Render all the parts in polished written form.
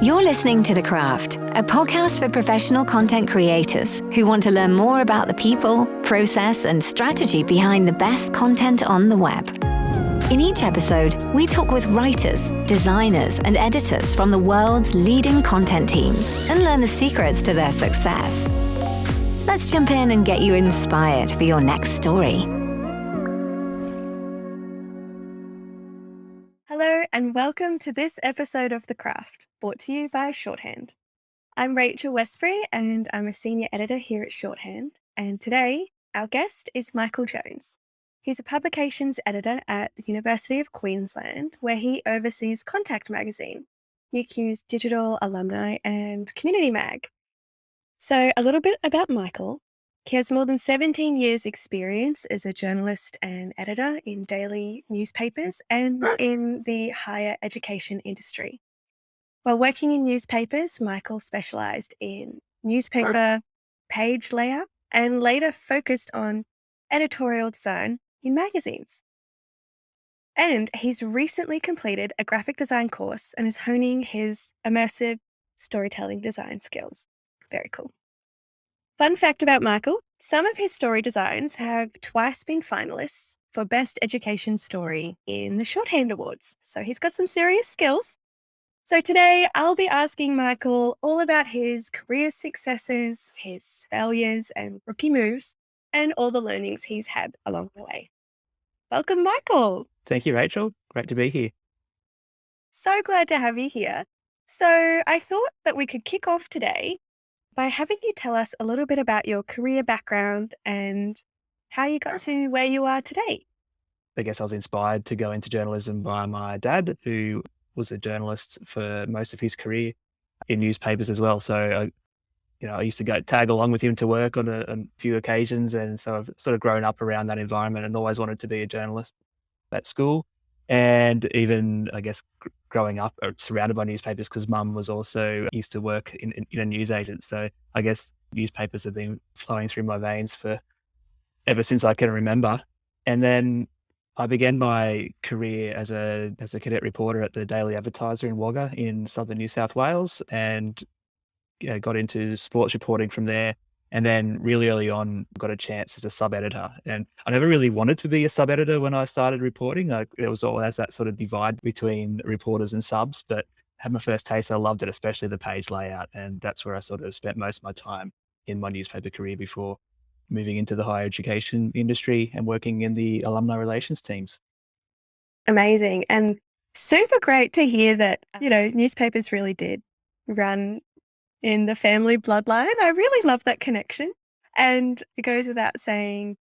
You're listening to The Craft, a podcast for professional content creators who want to learn more about the people, process, and strategy behind the best content on the web. In each episode, we talk with writers, designers, and editors from the world's leading content teams and learn the secrets to their success. Let's jump in and get you inspired for your next story. Hello and welcome to this episode of The Craft, brought to you by Shorthand. I'm Rachel Westbury and I'm a senior editor here at Shorthand, and today our guest is Michael Jones. He's a publications editor at the University of Queensland, where he oversees Contact magazine, UQ's digital alumni and community mag. So a little bit about Michael. He has more than 17 years' experience as a journalist and editor in daily newspapers and in the higher education industry. While working in newspapers, Michael specialised in newspaper page layout and later focused on editorial design in magazines. And he's recently completed a graphic design course and is honing his immersive storytelling design skills. Very cool. Fun fact about Michael, some of his story designs have twice been finalists for Best Education Story in the Shorthand Awards. So he's got some serious skills. So today I'll be asking Michael all about his career successes, his failures and rookie moves, and all the learnings he's had along the way. Welcome, Michael. Thank you, Rachel. Great to be here. So glad to have you here. So I thought that we could kick off today by having you tell us a little bit about your career background and how you got to where you are today. I guess I was inspired to go into journalism by my dad, who was a journalist for most of his career in newspapers as well. So, I used to go tag along with him to work on a few occasions. And so I've sort of grown up around that environment and always wanted to be a journalist at school. And even, I guess, growing up surrounded by newspapers, because mum was also used to work in a newsagent. So I guess newspapers have been flowing through my veins for ever since I can remember. And then I began my career as a cadet reporter at the Daily Advertiser in Wagga in southern New South Wales, and got into sports reporting from there. And then really early on, got a chance as a sub-editor. And I never really wanted to be a sub-editor when I started reporting. There was always that sort of divide between reporters and subs, but had my first taste. I loved it, especially the page layout. And that's where I sort of spent most of my time in my newspaper career before moving into the higher education industry and working in the alumni relations teams. Amazing. And super great to hear that, newspapers really did run in the family bloodline. I really love that connection. And it goes without saying,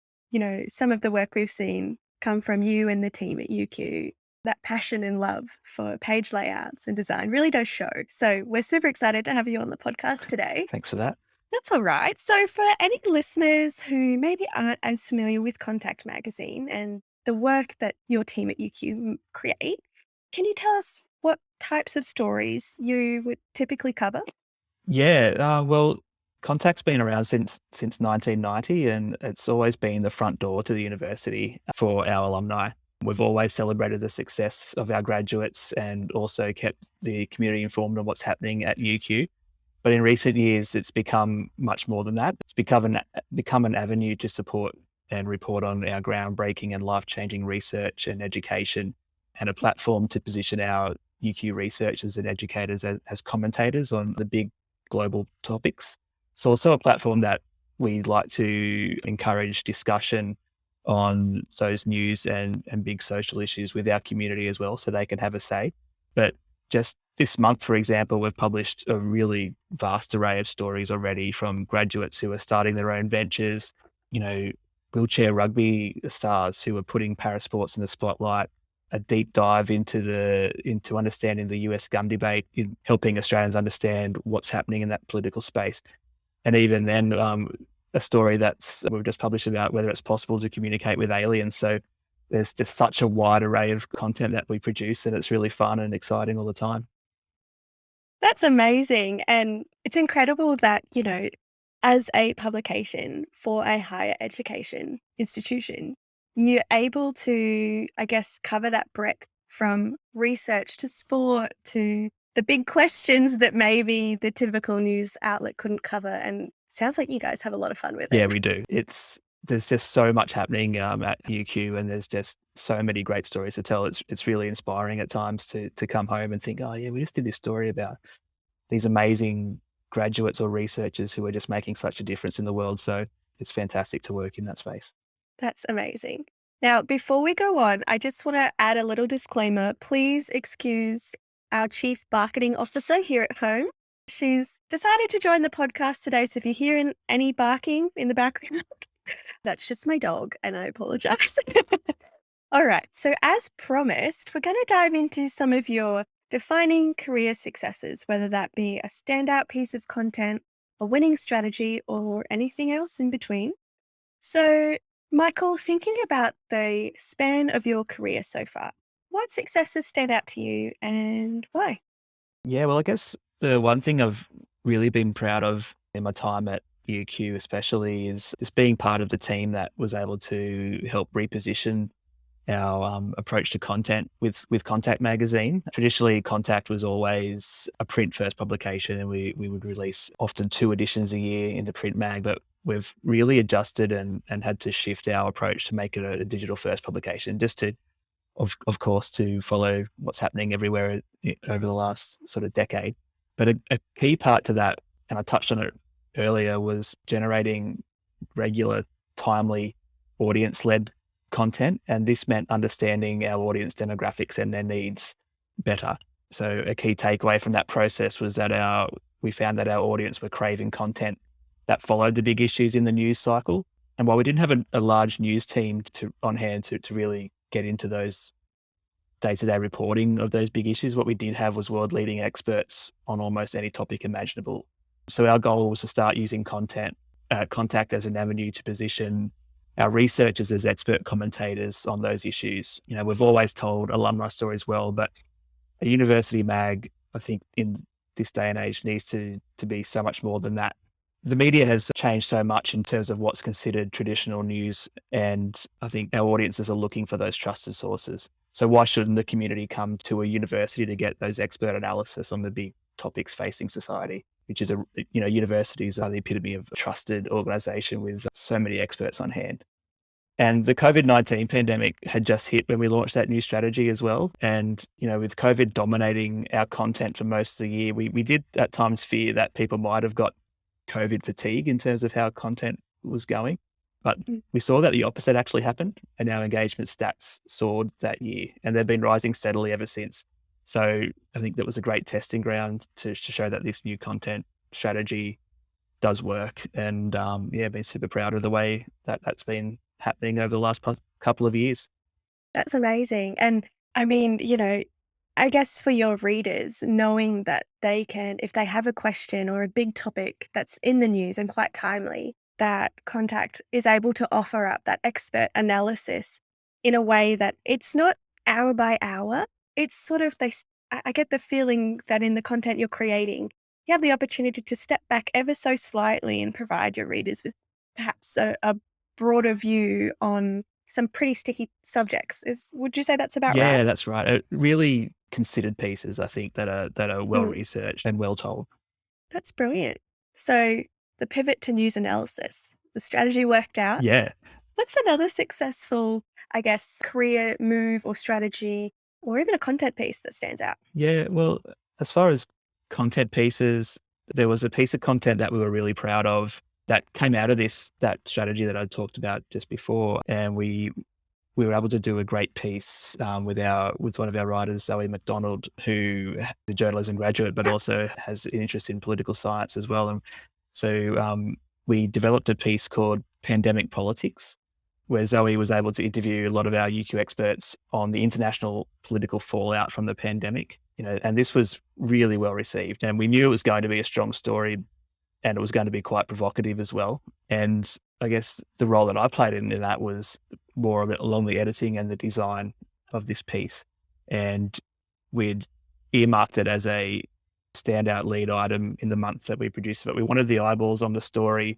some of the work we've seen come from you and the team at UQ. That passion and love for page layouts and design really does show. So we're super excited to have you on the podcast today. Thanks for that. That's all right. So for any listeners who maybe aren't as familiar with Contact magazine and the work that your team at UQ create, can you tell us what types of stories you would typically cover? Yeah, well, Contact's been around since 1990, and it's always been the front door to the university for our alumni. We've always celebrated the success of our graduates and also kept the community informed on what's happening at UQ. But in recent years, it's become much more than that. It's become an avenue to support and report on our groundbreaking and life-changing research and education, and a platform to position our UQ researchers and educators as commentators on the big global topics. It's also a platform that we like to encourage discussion on those news and big social issues with our community as well, so they can have a say. But just this month, for example, we've published a really vast array of stories already, from graduates who are starting their own ventures, wheelchair rugby stars who are putting parasports in the spotlight, a deep dive into understanding the US gun debate, in helping Australians understand what's happening in that political space. And even then, a story we've just published about whether it's possible to communicate with aliens. So there's just such a wide array of content that we produce, and it's really fun and exciting all the time. That's amazing. And it's incredible that, as a publication for a higher education institution, you're able to, I guess, cover that breadth from research to sport to the big questions that maybe the typical news outlet couldn't cover. And sounds like you guys have a lot of fun with Yeah, it. we do. There's just so much happening at UQ, and there's just so many great stories to tell. It's really inspiring at times to come home and think, oh yeah, we just did this story about these amazing graduates or researchers who are just making such a difference in the world. So it's fantastic to work in that space. That's amazing. Now, before we go on, I just want to add a little disclaimer. Please excuse our Chief Marketing Officer here at home. She's decided to join the podcast today. So if you hear any barking in the background, that's just my dog, and I apologize. All right. So, as promised, we're going to dive into some of your defining career successes, whether that be a standout piece of content, a winning strategy, or anything else in between. So, Michael, thinking about the span of your career so far, what successes stand out to you and why? Yeah, well, I guess the one thing I've really been proud of in my time at UQ especially is being part of the team that was able to help reposition our approach to content with Contact magazine. Traditionally, Contact was always a print first publication, and we would release often 2 editions a year in the print mag, but we've really adjusted and had to shift our approach to make it a digital first publication, just to of course, to follow what's happening everywhere over the last sort of decade. But a key part to that, and I touched on it earlier, was generating regular, timely, audience-led content. And this meant understanding our audience demographics and their needs better. So a key takeaway from that process was that we found that our audience were craving content that followed the big issues in the news cycle. And while we didn't have a large news team on hand to really get into those day-to-day reporting of those big issues, what we did have was world-leading experts on almost any topic imaginable. So our goal was to start using Contact as an avenue to position our researchers as expert commentators on those issues. You know, we've always told alumni stories well, but a university mag, I think in this day and age, needs to be so much more than that. The media has changed so much in terms of what's considered traditional news, and I think our audiences are looking for those trusted sources. So why shouldn't the community come to a university to get those expert analysis on the big topics facing society, which is universities are the epitome of a trusted organization with so many experts on hand. And the COVID-19 pandemic had just hit when we launched that new strategy as well. And, with COVID dominating our content for most of the year, we did at times fear that people might have got COVID fatigue in terms of how content was going. But we saw that the opposite actually happened, and our engagement stats soared that year, and they've been rising steadily ever since. So I think that was a great testing ground to show that this new content strategy does work. And been super proud of the way that that's been happening over the last couple of years. That's amazing. And I mean, I guess for your readers, knowing that they can, if they have a question or a big topic that's in the news and quite timely, that Contact is able to offer up that expert analysis in a way that it's not hour by hour. It's sort of, I get the feeling that in the content you're creating, you have the opportunity to step back ever so slightly and provide your readers with perhaps a broader view on some pretty sticky subjects. Would you say that's about right? Yeah, that's right. Really considered pieces, I think, that are well researched and well told. That's brilliant. So the pivot to news analysis, the strategy worked out. Yeah. What's another successful, I guess, career move or strategy, or even a content piece that stands out? Yeah, well, as far as content pieces, there was a piece of content that we were really proud of that came out of that strategy that I talked about just before. And we were able to do a great piece with one of our writers, Zoe McDonald, who is a journalism graduate, but also has an interest in political science as well. And so we developed a piece called Pandemic Politics, where Zoe was able to interview a lot of our UQ experts on the international political fallout from the pandemic. And this was really well received. And we knew it was going to be a strong story, and it was going to be quite provocative as well. And I guess the role that I played in that was more of it along the editing and the design of this piece. And we'd earmarked it as a standout lead item in the month that we produced it. But we wanted the eyeballs on the story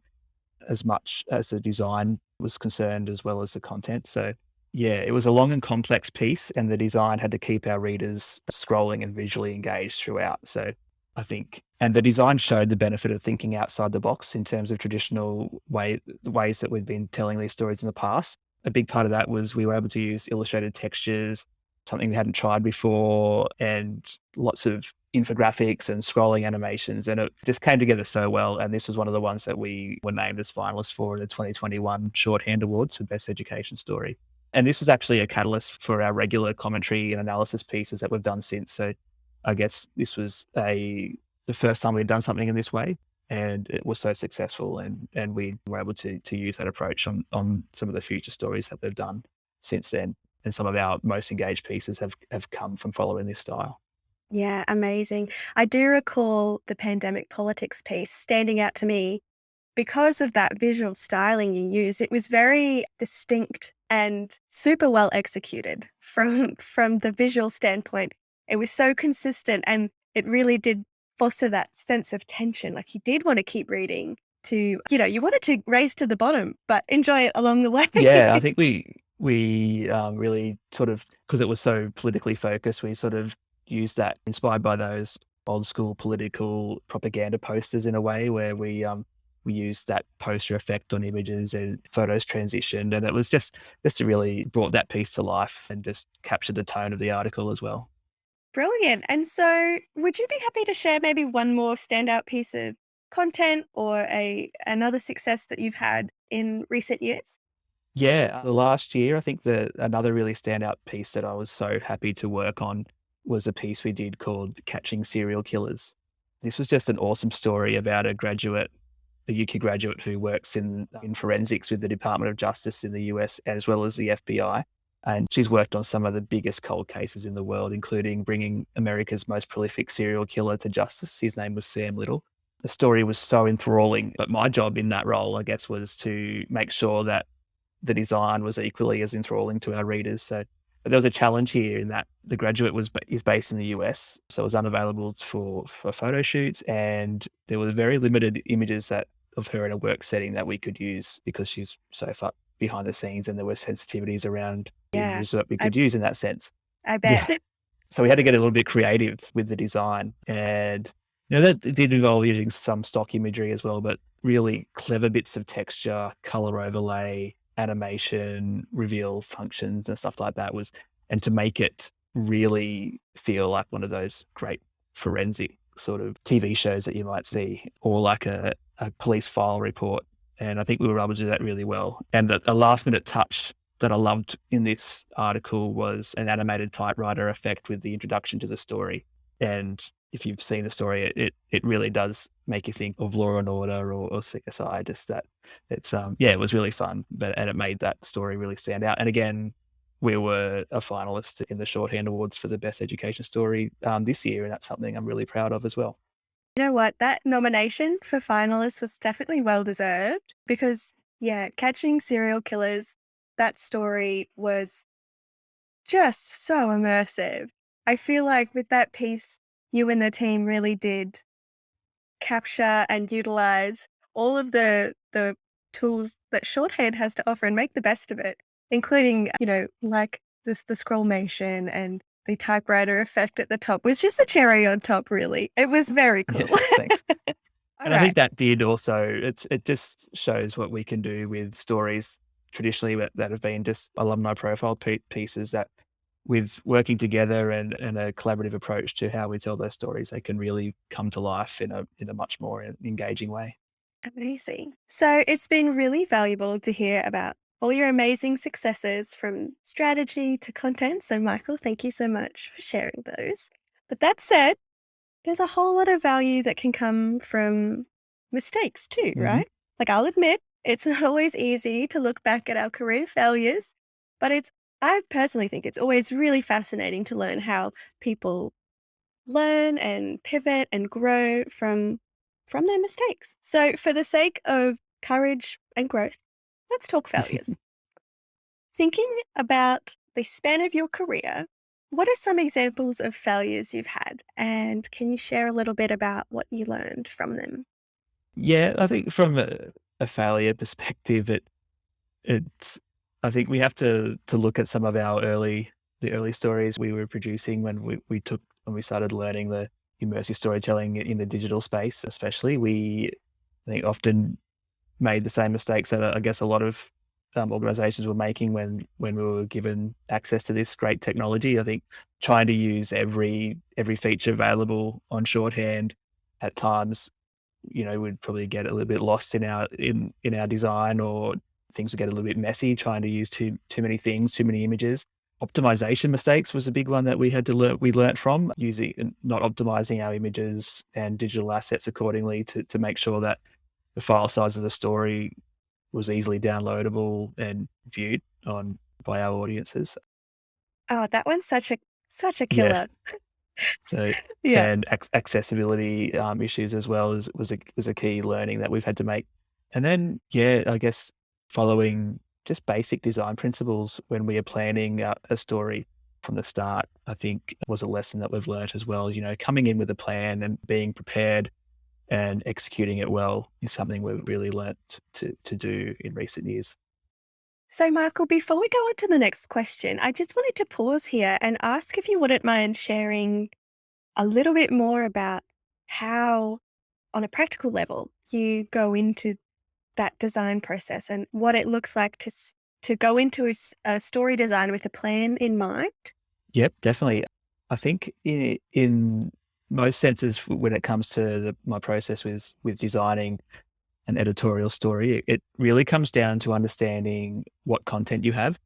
as much as the design was concerned, as well as the content. So Yeah, it was a long and complex piece, and the design had to keep our readers scrolling and visually engaged throughout. So I think, and the design showed the benefit of thinking outside the box in terms of traditional ways that we've been telling these stories in the past. A big part of that was we were able to use illustrated textures, something we hadn't tried before, and lots of infographics and scrolling animations. And it just came together so well. And this was one of the ones that we were named as finalists for the 2021 Shorthand Awards for Best Education Story. And this was actually a catalyst for our regular commentary and analysis pieces that we've done since. So I guess this was the first time we'd done something in this way, and it was so successful, and we were able to use that approach on some of the future stories that we've done since then. And some of our most engaged pieces have come from following this style. Yeah, amazing. I do recall the pandemic politics piece standing out to me because of that visual styling you used. It was very distinct and super well executed from the visual standpoint. It was so consistent, and it really did foster that sense of tension. Like you did want to keep reading to, you wanted to race to the bottom, but enjoy it along the way. Yeah, I think we really sort of, because it was so politically focused, we sort of used that, inspired by those old school political propaganda posters in a way, where we used that poster effect on images and photos transitioned, and it was just really brought that piece to life and just captured the tone of the article as well. Brilliant. And so, would you be happy to share maybe one more standout piece of content or a another success that you've had in recent years? Yeah, the last year, I think another really standout piece that I was so happy to work on was a piece we did called Catching Serial Killers. This was just an awesome story about a UK graduate who works in forensics with the Department of Justice in the US, as well as the FBI. And she's worked on some of the biggest cold cases in the world, including bringing America's most prolific serial killer to justice. His name was Sam Little. The story was so enthralling, but my job in that role, I guess, was to make sure that the design was equally as enthralling to our readers. So, but there was a challenge here in that the graduate is based in the US, so it was unavailable for photo shoots, and there were very limited images that of her in a work setting that we could use because she's so far behind the scenes, and there were sensitivities around the Yeah, images that we I could use in that sense. I bet. Yeah. So we had to get a little bit creative with the design, and that did involve using some stock imagery as well, but really clever bits of texture, color overlay, animation, reveal functions and stuff like that and to make it really feel like one of those great forensic sort of TV shows that you might see, or like a police file report. And I think we were able to do that really well. And a last minute touch that I loved in this article was an animated typewriter effect with the introduction to the story. And if you've seen the story, it really does make you think of Law and Order or CSI. Just that it's it was really fun, and it made that story really stand out. And again, we were a finalist in the Shorthand Awards for the Best Education Story this year, and that's something I'm really proud of as well. You know what? That nomination for finalists was definitely well deserved because, yeah, catching serial killers, that story was just so immersive. I feel like with that piece, you and the team really did capture and utilize all of the tools that shorthand has to offer and make the best of it, including, like the scrollmation and the typewriter effect at the top was just the cherry on top, really. It was very Yeah, cool. thanks. All And I think right. that did also, it just shows what we can do with stories traditionally that have been just alumni profile pieces, that with working together and a collaborative approach to how we tell those stories, they can really come to life in a much more engaging way. Amazing. So it's been really valuable to hear about all your amazing successes from strategy to content. So, Michael, thank you so much for sharing those. But that said, there's a whole lot of value that can come from mistakes too, Hmm. right? Like, I'll admit, it's not always easy to look back at our career failures, but I personally think it's always really fascinating to learn how people learn and pivot and grow from their mistakes. So for the sake of courage and growth, let's talk failures. Thinking about the span of your career, what are some examples of failures you've had? And can you share a little bit about what you learned from them? Yeah, I think from a failure perspective, it's I think we have to look at some of the early stories we were producing when when we started learning the immersive storytelling in the digital space, especially. I think often made the same mistakes that I guess a lot of organizations were making when we were given access to this great technology. I think trying to use every feature available on shorthand at times, we'd probably get a little bit lost in our design, or things would get a little bit messy trying to use too many things, too many images. Optimization mistakes was a big one that we learnt from using not optimizing our images and digital assets accordingly to make sure that the file size of the story was easily downloadable and viewed by our audiences. Oh, that one's such a Yeah. killer. So, Yeah. and accessibility issues as well was a key learning that we've had to make. And then, yeah, I guess following just basic design principles when we are planning a story from the start, I think was a lesson that we've learned as well. Coming in with a plan and being prepared and executing it well is something we've really learnt to do in recent years. So, Michael, before we go on to the next question, I just wanted to pause here and ask if you wouldn't mind sharing a little bit more about how, on a practical level, you go into that design process and what it looks like to go into a story design with a plan in mind. Yep, definitely. I think in most senses, when it comes to my process with designing an editorial story, it really comes down to understanding what content you have.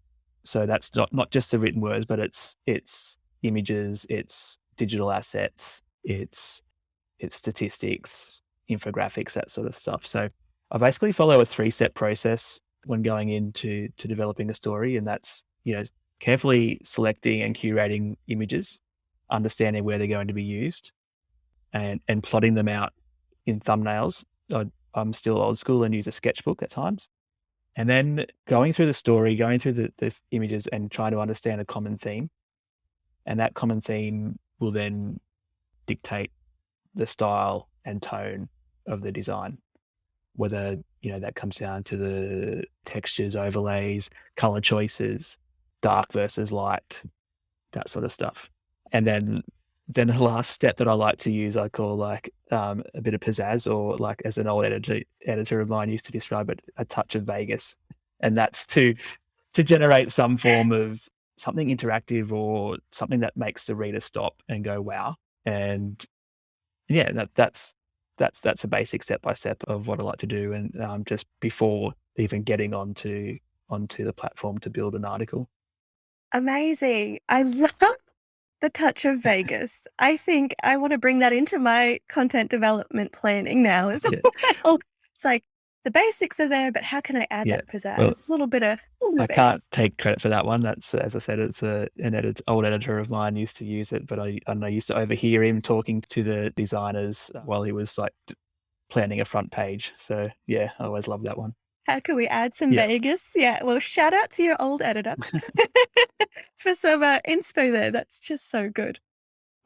So that's not just the written words, but it's images, it's digital assets, it's statistics, infographics, that sort of stuff. So I basically follow a three-step process when going into developing a story, and that's carefully selecting and curating images, understanding where they're going to be used, and plotting them out in thumbnails. I'm still old school and use a sketchbook at times. And then going through the story, going through the images and trying to understand a common theme. And that common theme will then dictate the style and tone of the design, whether, that comes down to the textures, overlays, color choices, dark versus light, that sort of stuff. And then the last step that I like to use, I call a bit of pizzazz, or like, as an old editor of mine used to describe it, a touch of Vegas. And that's to generate some form of something interactive or something that makes the reader stop and go, wow. And yeah, that's a basic step by step of what I like to do. And just before even getting onto the platform to build an article. Amazing. I love the touch of Vegas. I think I want to bring that into my content development planning now as Yeah. well. It's like the basics are there, but how can I add Yeah. that pizzazz? Well, A little bit of I can't Vegas. take credit for that one. That's, as I said, it's an old editor of mine used to use it, but I used to overhear him talking to the designers while he was like planning a front page. So yeah, I always loved that one. How can we add some Yeah. Vegas? Yeah. Well, shout out to your old editor for some inspo there. That's just so good.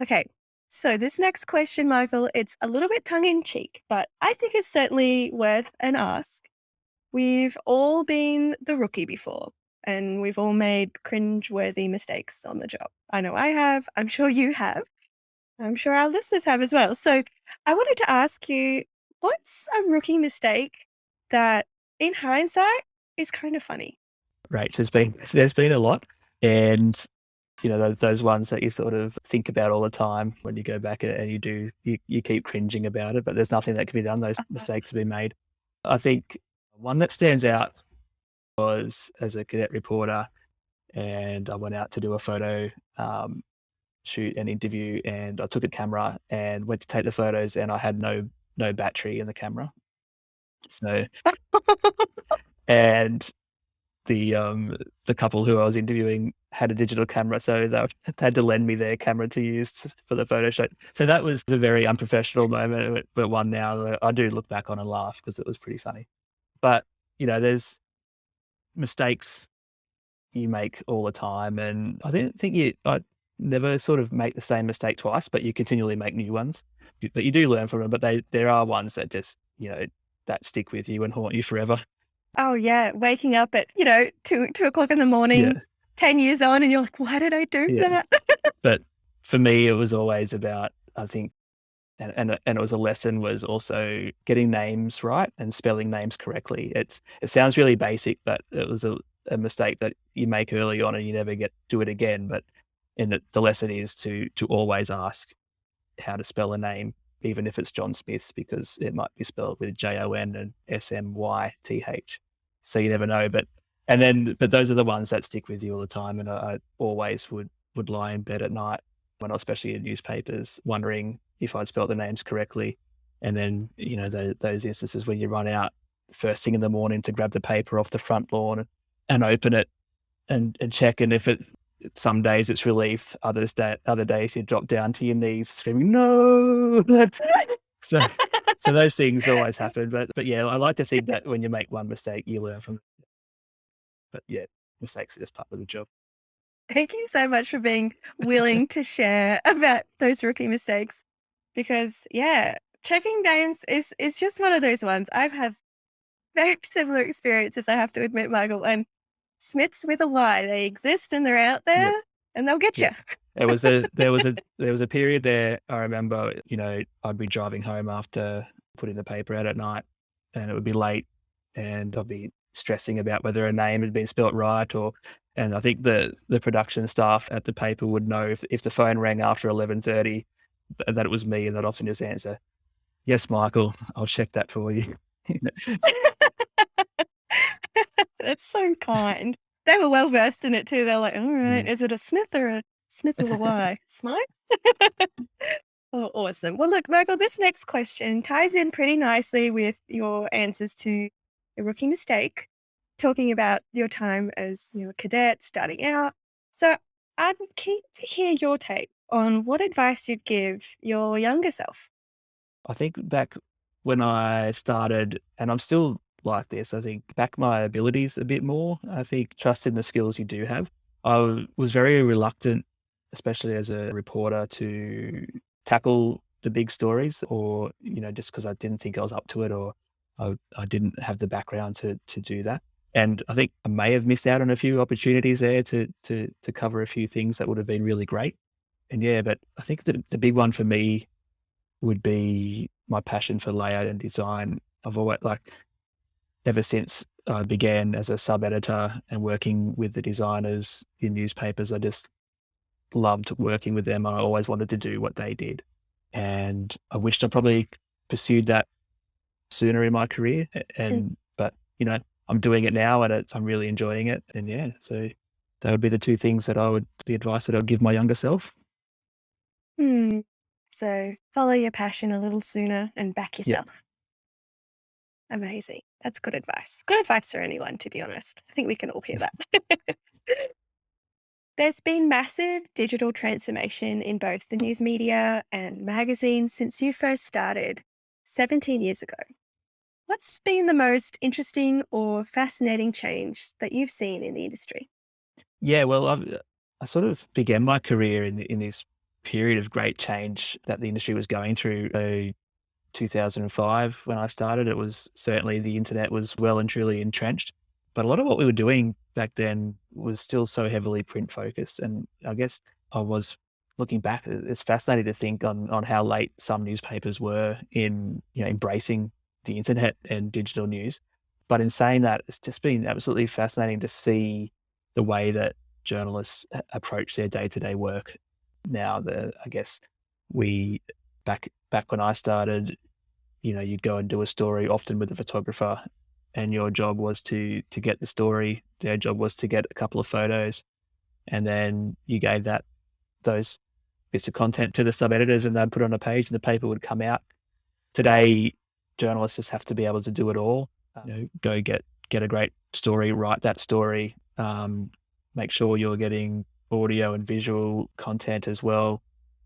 Okay. So this next question, Michael, it's a little bit tongue in cheek, but I think it's certainly worth an ask. We've all been the rookie before, and we've all made cringe-worthy mistakes on the job. I know I have. I'm sure you have. I'm sure our listeners have as well. So I wanted to ask you, what's a rookie mistake that, in hindsight, is kind of funny? Right. There's been a lot, and those ones that you sort of think about all the time when you go back and you keep cringing about it, but there's nothing that can be done. Those mistakes have been made. I think one that stands out was as a cadet reporter, and I went out to do a photo shoot and interview, and I took a camera and went to take the photos, and I had no battery in the camera. So, and the couple who I was interviewing had a digital camera, so they had to lend me their camera to use for the photo shoot. So that was a very unprofessional moment, but one now that I do look back on and laugh because it was pretty funny. But there's mistakes you make all the time, and I never sort of make the same mistake twice, but you continually make new ones. But you do learn from them. But there are ones that just that stick with you and haunt you forever. Oh yeah, waking up at, 2 o'clock in the Yeah, morning, 10 years on, and you're like, why did I do yeah. that? But for me, it was always about, I think, and it was a lesson, was also getting names right and spelling names correctly. It sounds really basic, but it was a mistake that you make early on and you never do it again. But the lesson is to always ask how to spell a name, even if it's John Smith, because it might be spelled with Jon and Smyth. So you never know. But those are the ones that stick with you all the time. And I always would lie in bed at night, when I was especially in newspapers, wondering if I'd spelled the names correctly. And then, those instances when you run out first thing in the morning to grab the paper off the front lawn and open it and check. And if some days it's relief, other days you drop down to your knees screaming, no. So so those things always happen. But yeah, I like to think that when you make one mistake, you learn from it. But yeah, mistakes are just part of the job. Thank you so much for being willing to share about those rookie mistakes because, yeah, checking names is just one of those ones. I've had very similar experiences, I have to admit, Michael. And Smiths with a Y, they exist and they're out Yeah, there and they'll get yeah. you. There was a period there. I remember, I'd be driving home after putting the paper out at night, and it would be late, and I'd be stressing about whether a name had been spelt right, and I think the production staff at the paper would know if the phone rang after 11:30 that it was me, and I'd often just answer, "Yes, Michael, I'll check that for you." That's so kind. They were well versed in it too. They're like, all right, Mm. is it a Smith or a Smith with a Y? Smith? Oh, awesome. Well, look, Michael, this next question ties in pretty nicely with your answers to a rookie mistake, talking about your time as a cadet starting out. So I'm keen to hear your take on what advice you'd give your younger self. I think back when I started, and I'm still like this, I think back my abilities a bit more. I think trust in the skills you do have. Was very reluctant, especially as a reporter, to tackle the big stories, or, just because I didn't think I was up to it, or I didn't have the background to do that. And I think I may have missed out on a few opportunities there to cover a few things that would have been really great. And yeah, but I think the big one for me would be my passion for layout and design. I've always, ever since I began as a sub-editor and working with the designers in newspapers, I just loved working with them. I always wanted to do what they did. And I wished I probably pursued that sooner in my career. But, I'm doing it now, and I'm really enjoying it. And yeah, so that would be the advice that I'd give my younger self. Hmm. So follow your passion a little sooner and back Yeah. yourself. Amazing. That's good advice. Good advice for anyone, to be honest. I think we can all hear that. There's been massive digital transformation in both the news media and magazines since you first started 17 years ago. What's been the most interesting or fascinating change that you've seen in the industry? Yeah, well, I sort of began my career in this period of great change that the industry was going through. So 2005, when I started, it was certainly, the internet was well and truly entrenched. But a lot of what we were doing back then was still so heavily print focused. And I guess I was looking back, it's fascinating to think on how late some newspapers were in, embracing the internet and digital news. But in saying that, it's just been absolutely fascinating to see the way that journalists approach their day-to-day work now. I guess we back when I started, you'd go and do a story, often with a photographer, and your job was to get the story. Their job was to get a couple of photos, and then you gave those bits of content to the sub editors, and they'd put it on a page, and the paper would come out. Today, journalists just have to be able to do it all. Go get a great story, write that story, make sure you're getting audio and visual content as well,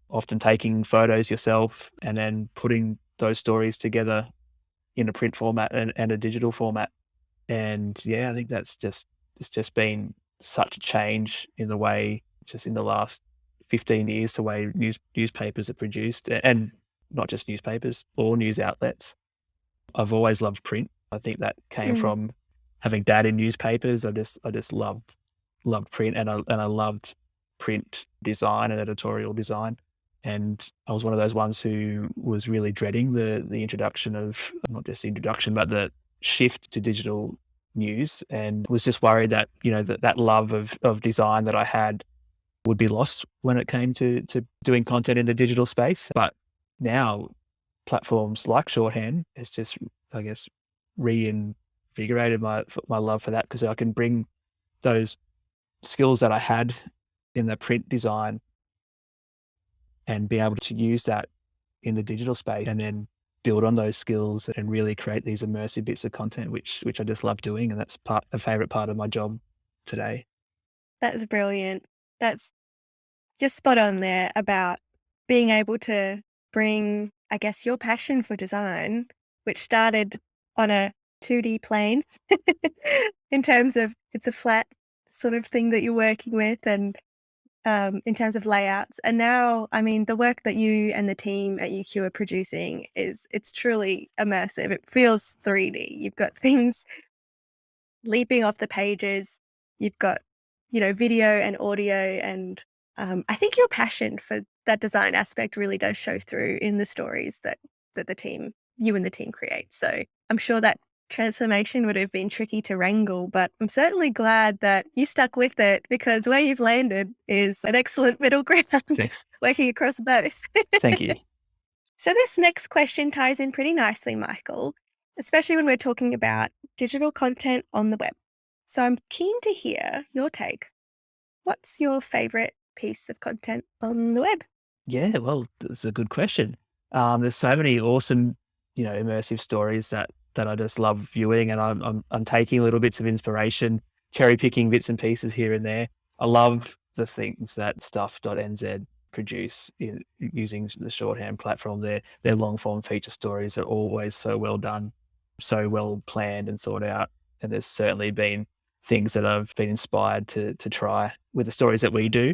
often taking photos yourself, and then putting those stories together in a print format and a digital format. And yeah, I think it's just been such a change in the way, just in the last 15 years, the way newspapers are produced, and not just newspapers, all news outlets. I've always loved print. I think that came Mm, from having dad in newspapers, I just loved print, and I loved print design and editorial design. And I was one of those ones who was really dreading the introduction of, not just the introduction, but the shift to digital news, and was just worried that, that love of design that I had would be lost when it came to doing content in the digital space. But now platforms like Shorthand has just, I guess, reinvigorated my love for that, because I can bring those skills that I had in the print design and be able to use that in the digital space, and then build on those skills and really create these immersive bits of content, which I just love doing. And that's a favorite part of my job today. That's brilliant. That's just spot on there about being able to bring, I guess, your passion for design, which started on a 2D plane in terms of it's a flat sort of thing that you're working with, and in terms of layouts. And now, I mean, the work that you and the team at UQ are producing it's truly immersive. It feels 3D. You've got things leaping off the pages. You've got, video and audio, and I think your passion for that design aspect really does show through in the stories that you and the team create. So I'm sure that transformation would have been tricky to wrangle, but I'm certainly glad that you stuck with it, because where you've landed is an excellent middle ground, Thanks. working across both. Thank you. So this next question ties in pretty nicely, Michael, especially when we're talking about digital content on the web. So I'm keen to hear your take. What's your favorite piece of content on the web? Yeah, well, that's a good question. There's so many awesome, immersive stories that I just love viewing, and I'm taking little bits of inspiration, cherry picking bits and pieces here and there. I love the things that stuff.nz produce using the Shorthand platform. Their long form feature stories are always so well done, so well planned and thought out. And there's certainly been things that I've been inspired to try with the stories that we do.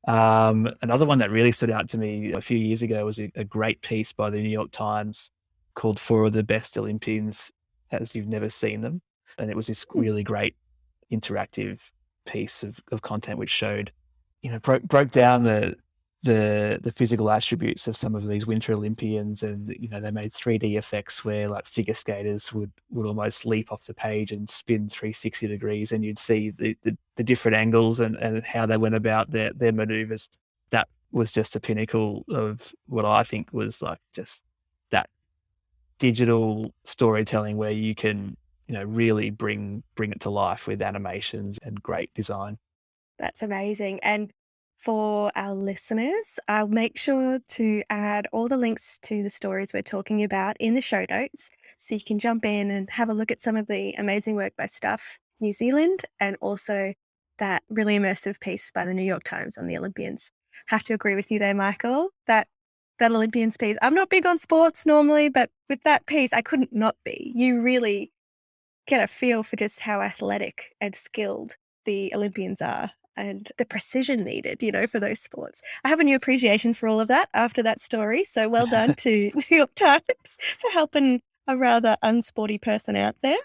Another one that really stood out to me a few years ago was a great piece by the New York Times called "Four of the Best Olympians as You've Never Seen Them." And it was this really great interactive piece of content which showed, broke down the physical attributes of some of these Winter Olympians, and they made 3D effects where like figure skaters would almost leap off the page and spin 360 degrees, and you'd see the different angles and how they went about their maneuvers. That was just the pinnacle of what I think was like just that digital storytelling where you can really bring it to life with animations and great design. That's amazing. And for our listeners, I'll make sure to add all the links to the stories we're talking about in the show notes, so you can jump in and have a look at some of the amazing work by Stuff New Zealand, and also that really immersive piece by the New York Times on the Olympians. Have to agree with you there, Michael, that Olympians piece. I'm not big on sports normally, but with that piece, I couldn't not be. You really get a feel for just how athletic and skilled the Olympians are, and the precision needed, for those sports. I have a new appreciation for all of that after that story. So well done to New York Times for helping a rather unsporty person out there.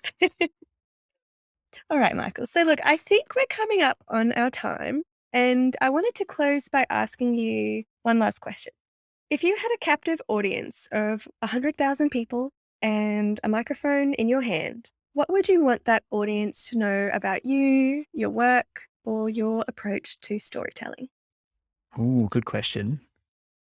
All right, Michael. So look, I think we're coming up on our time, and I wanted to close by asking you one last question. If you had a captive audience of 100,000 people and a microphone in your hand, what would you want that audience to know about you, your work, or your approach to storytelling? Ooh, good question.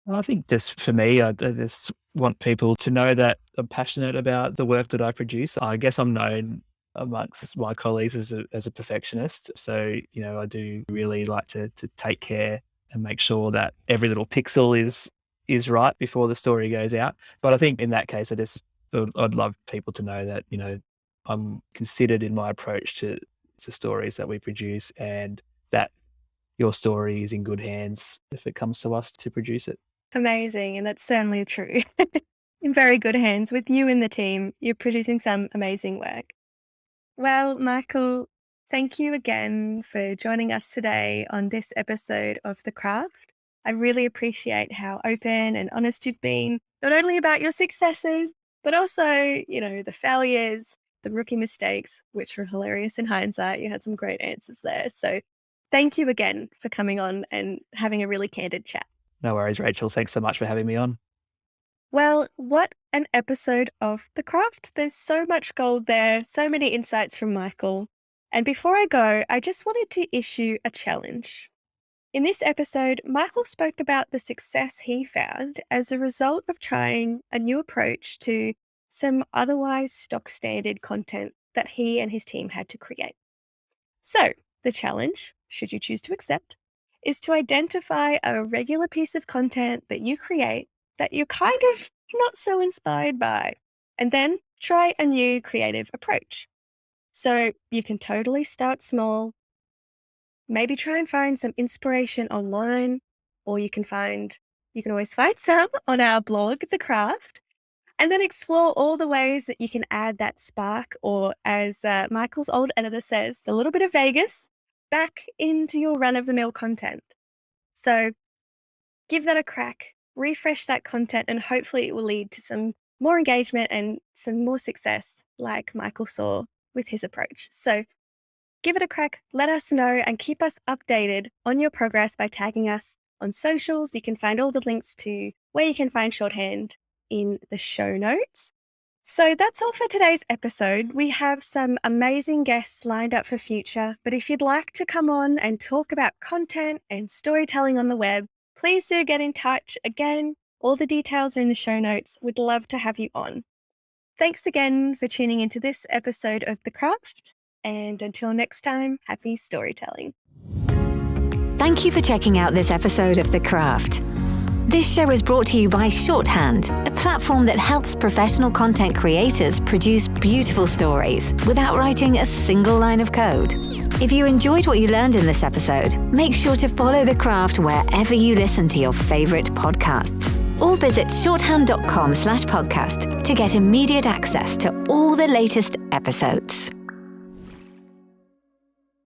Well, I think just for me, I just want people to know that I'm passionate about the work that I produce. I guess I'm known amongst my colleagues as a perfectionist. So, I do really like to take care and make sure that every little pixel is right before the story goes out. But I think in that case, I'd love people to know that, I'm considered in my approach to stories that we produce, and that your story is in good hands if it comes to us to produce it. Amazing, and that's certainly true. In very good hands with you and the team. You're producing some amazing work. Well, Michael, thank you again for joining us today on this episode of The Craft. I really appreciate how open and honest you've been, not only about your successes, but also, the failures the rookie mistakes, which were hilarious in hindsight. You had some great answers there. So thank you again for coming on and having a really candid chat. No worries, Rachel. Thanks so much for having me on. Well, what an episode of The Craft. There's so much gold there, so many insights from Michael. And before I go, I just wanted to issue a challenge. In this episode, Michael spoke about the success he found as a result of trying a new approach to some otherwise stock standard content that he and his team had to create. So, the challenge, should you choose to accept, is to identify a regular piece of content that you create that you're kind of not so inspired by, and then try a new creative approach. So you can totally start small, maybe try and find some inspiration online, or you can always find some on our blog, The Craft, and then explore all the ways that you can add that spark, or as Michael's old editor says, the little bit of Vegas back into your run-of-the-mill content. So give that a crack, refresh that content, and hopefully it will lead to some more engagement and some more success like Michael saw with his approach. So give it a crack, let us know, and keep us updated on your progress by tagging us on socials. You can find all the links to where you can find Shorthand in the show notes. So that's all for today's episode. We have some amazing guests lined up for future, but if you'd like to come on and talk about content and storytelling on the web, please do get in touch. Again, all the details are in the show notes. We'd love to have you on. Thanks again for tuning into this episode of The Craft, and until next time, happy storytelling. Thank you for checking out this episode of The Craft. This show is brought to you by Shorthand, a platform that helps professional content creators produce beautiful stories without writing a single line of code. If you enjoyed what you learned in this episode, make sure to follow The Craft wherever you listen to your favorite podcasts, or visit shorthand.com/podcast to get immediate access to all the latest episodes.